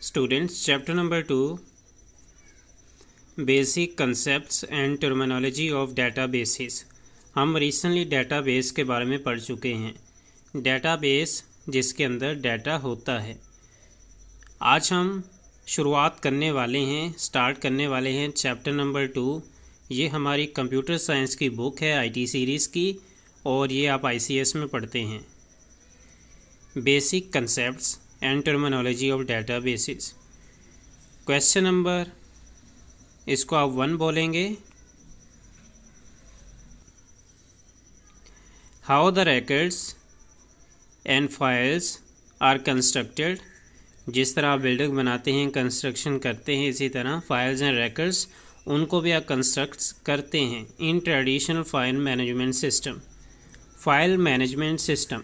Students, chapter number 2, Basic Concepts and Terminology of Databases। हम recently database के बारे में पढ़ चुके हैं। डेटाबेस जिसके अंदर डाटा होता है। आज हम शुरुआत करने वाले हैं, स्टार्ट करने वाले हैं चैप्टर नंबर 2। ये हमारी कंप्यूटर साइंस की बुक है आईटी सीरीज़ की, और ये आप आईसीएस में पढ़ते हैं। Basic concepts and terminology of databases. Question number, इसको आप 1 बोलेंगे। How the records and files are constructed. जिस तरह आप बिल्डिंग बनाते हैं, कंस्ट्रक्शन करते हैं, इसी तरह फाइल्स एंड रिकॉर्ड्स उनको भी आप कंस्ट्रक्ट करते हैं in traditional file management system. File management system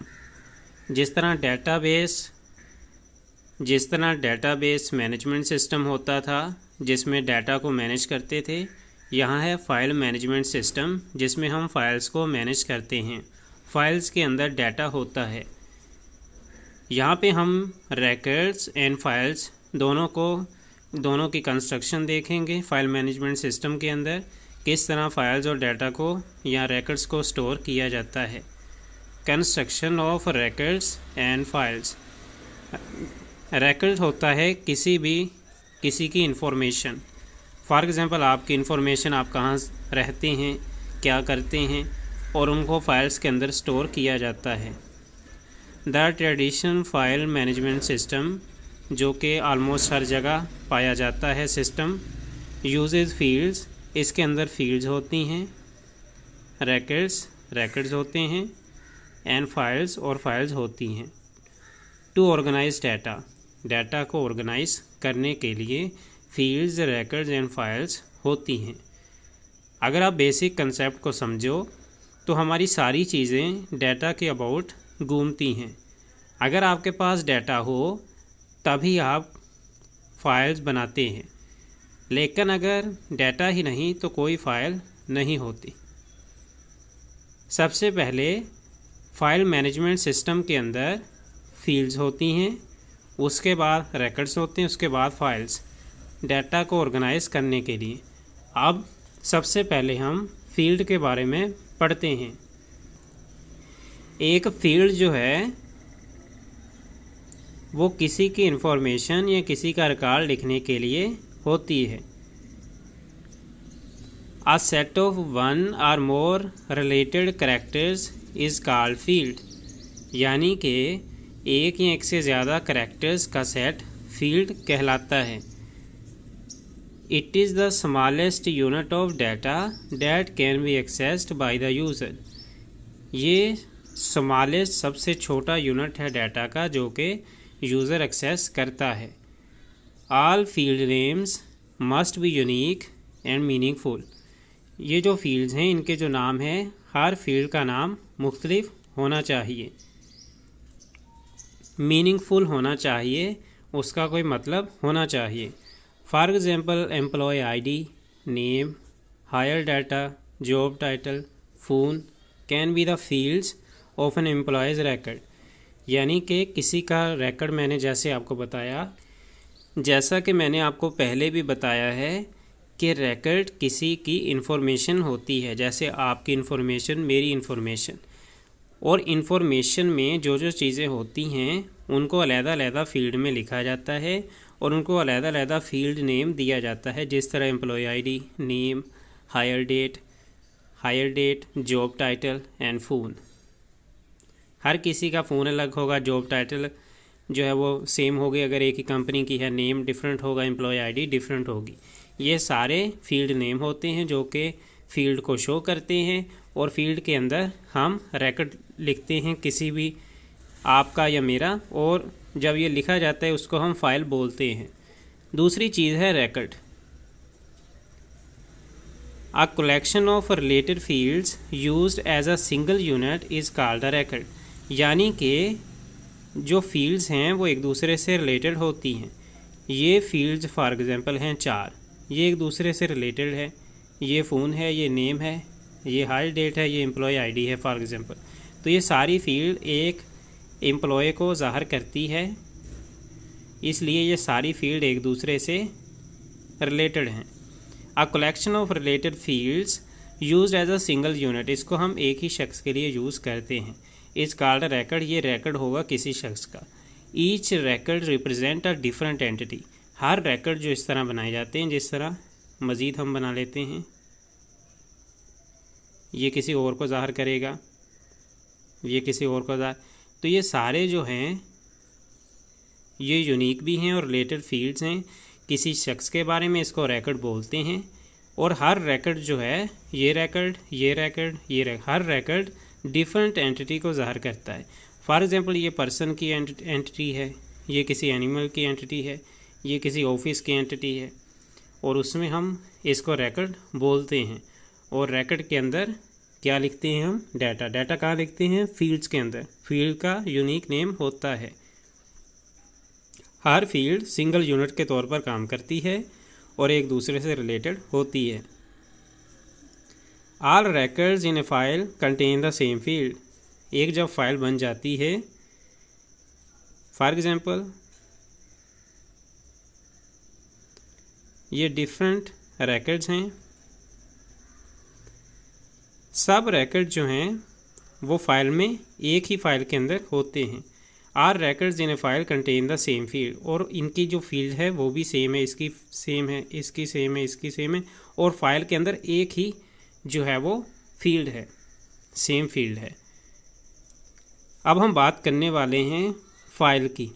जिस तरह डेटाबेस मैनेजमेंट सिस्टम होता था जिसमें डाटा को मैनेज करते थे, यहाँ है फाइल मैनेजमेंट सिस्टम जिसमें हम फाइल्स को मैनेज करते हैं। फाइल्स के अंदर डाटा होता है। यहाँ पे हम रिकॉर्ड्स एंड फाइल्स दोनों की कंस्ट्रक्शन देखेंगे। फाइल मैनेजमेंट सिस्टम के अंदर किस तरह फाइल्स और डाटा को या रिकॉर्ड्स को स्टोर किया जाता है। Construction of records and files. Record होता है किसी की इंफॉर्मेशन। फॉर एग्ज़ाम्पल आपकी इंफॉर्मेशन, आप कहाँ रहते हैं, क्या करते हैं, और उनको फाइल्स के अंदर स्टोर किया जाता है। The traditional file management system, जो कि ऑलमोस्ट हर जगह पाया जाता है सिस्टम, यूजेज फील्ड्स, इसके अंदर फील्ड्स होती हैं, रिकॉर्ड्स होते हैं, एंड फाइल्स और फाइल्स होती हैं। टू ऑर्गेनाइज डाटा को ऑर्गेनाइज करने के लिए फील्ड्स, रिकॉर्ड्स एंड फाइल्स होती हैं। अगर आप बेसिक कंसेप्ट को समझो तो हमारी सारी चीज़ें डाटा के अबाउट घूमती हैं। अगर आपके पास डाटा हो तभी आप फाइल्स बनाते हैं, लेकिन अगर डाटा ही नहीं तो कोई फाइल नहीं होती। सबसे पहले फाइल मैनेजमेंट सिस्टम के अंदर फील्ड्स होती हैं, उसके बाद रिकॉर्ड्स होते हैं, उसके बाद फाइल्स, डाटा को ऑर्गेनाइज करने के लिए। अब सबसे पहले हम फील्ड के बारे में पढ़ते हैं। एक फील्ड जो है वो किसी की इंफॉर्मेशन या किसी का रिकॉर्ड लिखने के लिए होती है। A set of one or more related characters is called field। यानी कि एक या एक से ज़्यादा कैरेक्टर्स का सेट फील्ड कहलाता है। It is the smallest unit of data that can be accessed by the user। ये स्मॉलेस्ट, सबसे छोटा यूनिट है डाटा का जो कि यूज़र एक्सेस करता है। All field names must be unique and meaningful। ये जो फील्ड्स हैं, इनके जो नाम हैं, हर फील्ड का नाम मुख्तलिफ होना चाहिए, मीनिंगफुल होना चाहिए, उसका कोई मतलब होना चाहिए। For example employ ID, name, hire data, job title, phone can be the fields of an employees record. यानी कि किसी का रिकॉर्ड, मैंने जैसे आपको बताया, जैसा कि मैंने आपको पहले भी बताया है कि रिकॉर्ड किसी की इन्फॉर्मेशन होती है, जैसे आपकी इन्फॉर्मेशन, मेरी इन्फॉर्मेशन, और इन्फॉर्मेशन में जो जो चीज़ें होती हैं उनको अलग-अलग फील्ड में लिखा जाता है और उनको अलग-अलग फील्ड नेम दिया जाता है। जिस तरह employee ID, name, hire date, job title and phone. हर किसी का फ़ोन अलग होगा, जॉब टाइटल जो है वो सेम होगी अगर एक ही कंपनी की है, नेम डिफरेंट होगा, एम्प्लॉय आईडी डिफरेंट होगी। ये सारे फील्ड नेम होते हैं जो कि फील्ड को शो करते हैं, और फील्ड के अंदर हम रिकॉर्ड लिखते हैं, किसी भी आपका या मेरा, और जब ये लिखा जाता है उसको हम फाइल बोलते हैं। दूसरी चीज़ है record. A collection of related fields used as a single unit is called a record. यानी कि जो फील्ड्स हैं वो एक दूसरे से रिलेटेड होती हैं। ये फील्ड्स फॉर एग्ज़ाम्पल हैं 4, ये एक दूसरे से रिलेटेड है। ये फ़ोन है, ये नेम है, ये हायर डेट है, ये एम्प्लॉय आईडी है फॉर एग्ज़ाम्पल। तो ये सारी फील्ड एक एम्प्लॉय को ज़ाहिर करती है इसलिए ये सारी फील्ड एक दूसरे से रिलेटेड हैं। A collection of related fields used as a single unit, इसको हम एक ही शख्स के लिए यूज़ करते हैं। इस कॉल्ड रिकॉर्ड, ये रिकॉर्ड होगा किसी शख्स का। Each record represent a different entity, her record जो इस तरह बनाए जाते हैं, जिस तरह मज़ीद हम बना लेते हैं, ये किसी और को ज़ाहिर करेगा, ये किसी और को ज़ाहिर, तो ये सारे जो हैं ये यूनिक भी हैं और रिलेटेड फील्ड्स हैं। किसी शख्स के बारे में इसको रिकॉर्ड बोलते हैं। और हर रिकॉर्ड जो है, ये रिकॉर्ड, ये रिकॉर्ड, ये हर रिकॉर्ड डिफरेंट एंटिटी को ज़ाहिर करता है। फॉर एग्जांपल ये पर्सन की एंटिटी है, ये किसी एनिमल की एंटिटी है, ये किसी ऑफिस की एंटिटी है, और उसमें हम इसको रिकॉर्ड बोलते हैं। और रिकॉर्ड के अंदर क्या लिखते हैं हम? डाटा। डाटा कहाँ लिखते हैं? फील्ड्स के अंदर। फील्ड का यूनिक नेम होता है। हर फील्ड सिंगल यूनिट के तौर पर काम करती है और एक दूसरे से रिलेटेड होती है। All records in a file contain the same field, एक जब फाइल बन जाती है, फॉर एग्जांपल ये डिफरेंट रिकॉर्ड्स हैं, सब रिकॉर्ड जो हैं वो फाइल में एक ही फाइल के अंदर होते हैं। Are records in a file contain the same field, और इनकी जो फील्ड है वो भी सेम है, इसकी सेम है, इसकी सेम है, इसकी सेम है, और फाइल के अंदर एक ही जो है वो फील्ड है, सेम फील्ड है। अब हम बात करने वाले हैं फाइल की।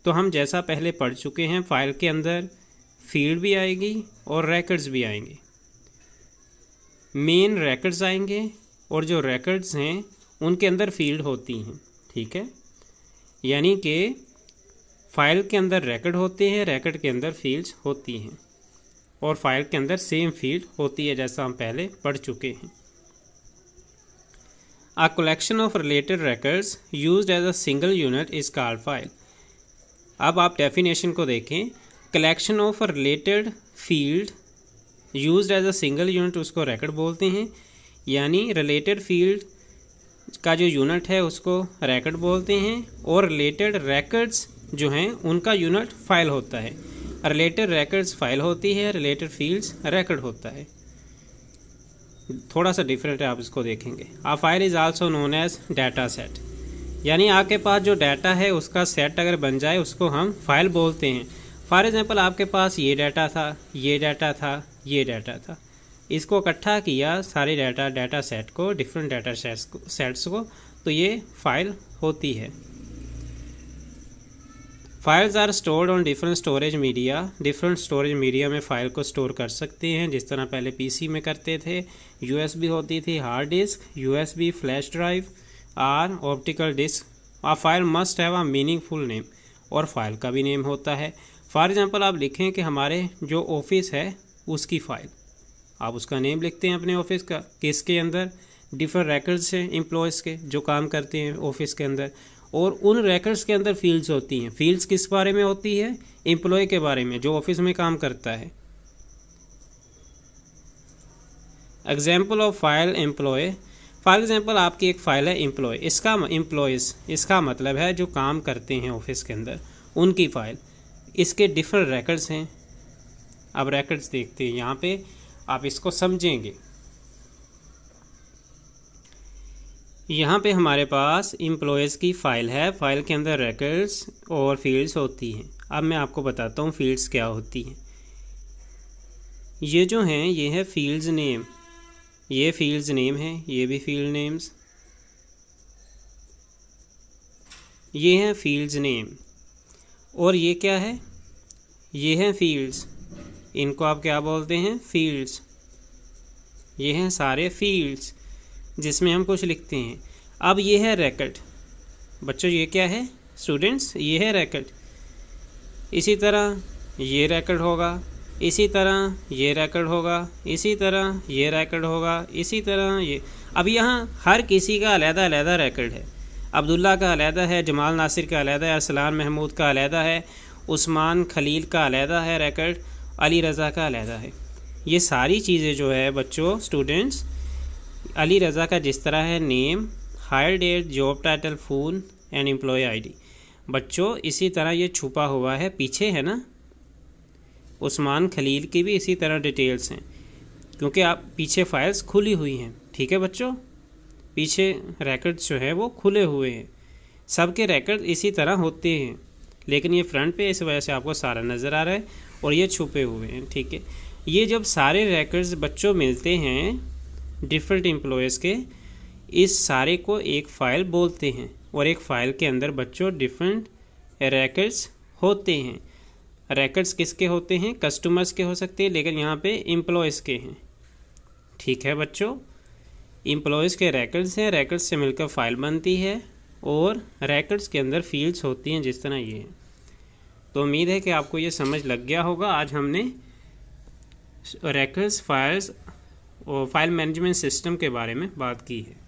तो हम जैसा पहले पढ़ चुके हैं, फाइल के अंदर फील्ड भी आएगी और रिकॉर्ड्स भी आएंगे। मेन रिकॉर्ड्स आएंगे और जो रिकॉर्ड्स हैं उनके अंदर फील्ड होती हैं, ठीक है। यानी कि फाइल के अंदर रिकॉर्ड होते हैं, रिकॉर्ड के अंदर फील्ड्स होती हैं, और फाइल के अंदर सेम फील्ड होती है, जैसा हम पहले पढ़ चुके हैं। A collection of related records used as a single unit is called file। अब आप डेफिनेशन को देखें। Collection of related field used as a single unit, उसको रिकॉर्ड बोलते हैं। यानी रिलेटेड फील्ड का जो यूनिट है उसको रिकॉर्ड बोलते हैं, और रिलेटेड रिकॉर्ड्स जो हैं उनका यूनिट फाइल होता है। रिलेटेड रिकॉर्ड्स फाइल होती है, रिलेटेड फील्ड्स रिकॉर्ड होता है। थोड़ा सा डिफरेंट है, आप इसको देखेंगे। A file is also known as data set, यानी आपके पास जो डाटा है उसका सेट अगर बन जाए उसको हम फाइल बोलते हैं। फॉर एग्जांपल आपके पास ये डाटा था, ये डाटा था, ये डाटा था, इसको इकट्ठा किया सारे डाटा सेट को, डिफरेंट डाटा सेट्स को, तो ये फाइल होती है। Files are stored on different storage media, different storage media में फ़ाइल को स्टोर कर सकते हैं, जिस तरह पहले पीसी में करते थे। यूएसबी होती थी, hard disk, USB, flash drive, or optical disk. A file must have a meaningful name, और फाइल का भी नेम होता है। फॉर एग्जांपल आप लिखें कि हमारे जो ऑफिस है उसकी फ़ाइल, आप उसका नेम लिखते हैं अपने ऑफिस का, किसके अंदर? डिफरेंट रिकॉर्ड्स हैं एम्प्लॉयज़ के जो काम करते हैं ऑफिस के अंदर, और उन रिकॉर्ड्स के अंदर फील्ड्स होती हैं। फील्ड्स किस बारे में होती है? एम्प्लॉय के बारे में, जो ऑफिस में काम करता है। Example of file employee, for example आपकी एक फ़ाइल है एम्प्लॉय, इसका एम्प्लॉयज़, इसका मतलब है जो काम करते हैं ऑफिस के अंदर, उनकी फ़ाइल। इसके डिफरेंट रिकॉर्ड्स हैं। अब रिकॉर्ड्स देखते हैं, यहाँ पे आप इसको समझेंगे। यहाँ पे हमारे पास एम्प्लॉयज़ की फ़ाइल है, फ़ाइल के अंदर रिकॉर्ड्स और फील्ड्स होती हैं। अब मैं आपको बताता हूँ फील्ड्स क्या होती हैं। ये जो हैं ये है फील्ड्स नेम, ये फील्ड्स नेम है, ये भी फील्ड नेम्स, ये हैं फील्ड्स नेम। और ये क्या है? ये हैं फील्ड्स, इनको आप क्या बोलते हैं? फील्ड्स। ये हैं सारे फील्ड्स जिसमें हम कुछ लिखते हैं। अब ये है रिकॉर्ड। बच्चों ये क्या है स्टूडेंट्स? ये है रिकॉर्ड। इसी तरह ये रिकॉर्ड होगा, इसी तरह ये रिकॉर्ड होगा, इसी तरह ये रिकॉर्ड होगा, इसी तरह ये। अब यहाँ हर किसी का अलग-अलग रिकॉर्ड है। अब्दुल्ला का अलग है, जमाल नासिर का अलग है, अरसलान महमूद का अलग है, उस्मान खलील का अलग है रिकॉर्ड, अली रज़ा का अलग है। ये सारी चीज़ें जो है बच्चों स्टूडेंट्स, अली रज़ा का जिस तरह है name, hire date, job title, phone and employee ID, बच्चों इसी तरह ये छुपा हुआ है, पीछे है ना, उस्मान खलील की भी इसी तरह डिटेल्स हैं, क्योंकि आप पीछे फाइल्स खुली हुई हैं। ठीक है बच्चों, पीछे रिकॉर्ड्स जो है वो खुले हुए हैं, सबके रिकॉर्ड इसी तरह होते हैं, लेकिन ये फ्रंट पे इस वजह से आपको सारा नज़र आ रहा है और ये छुपे हुए हैं। ठीक है, ये जब सारे रिकॉर्ड्स बच्चों मिलते हैं डिफरेंट एम्प्लॉयज़ के, इस सारे को एक फ़ाइल बोलते हैं और एक फ़ाइल के अंदर बच्चों डिफरेंट रिकॉर्ड्स होते हैं। रिकॉर्ड्स किसके होते हैं? कस्टमर्स के हो सकते हैं, लेकिन यहाँ पे एम्प्लॉयज़ के हैं। ठीक है बच्चों, एम्प्लॉयज़ के रिकॉर्ड्स हैं, रिकॉर्ड्स से मिलकर फ़ाइल बनती है और रिकॉर्ड्स के अंदर फील्ड्स होती हैं जिस तरह ये है। तो उम्मीद है कि आपको ये समझ लग गया होगा। आज हमने रिकॉर्ड्स, फाइल्स और फाइल मैनेजमेंट सिस्टम के बारे में बात की है।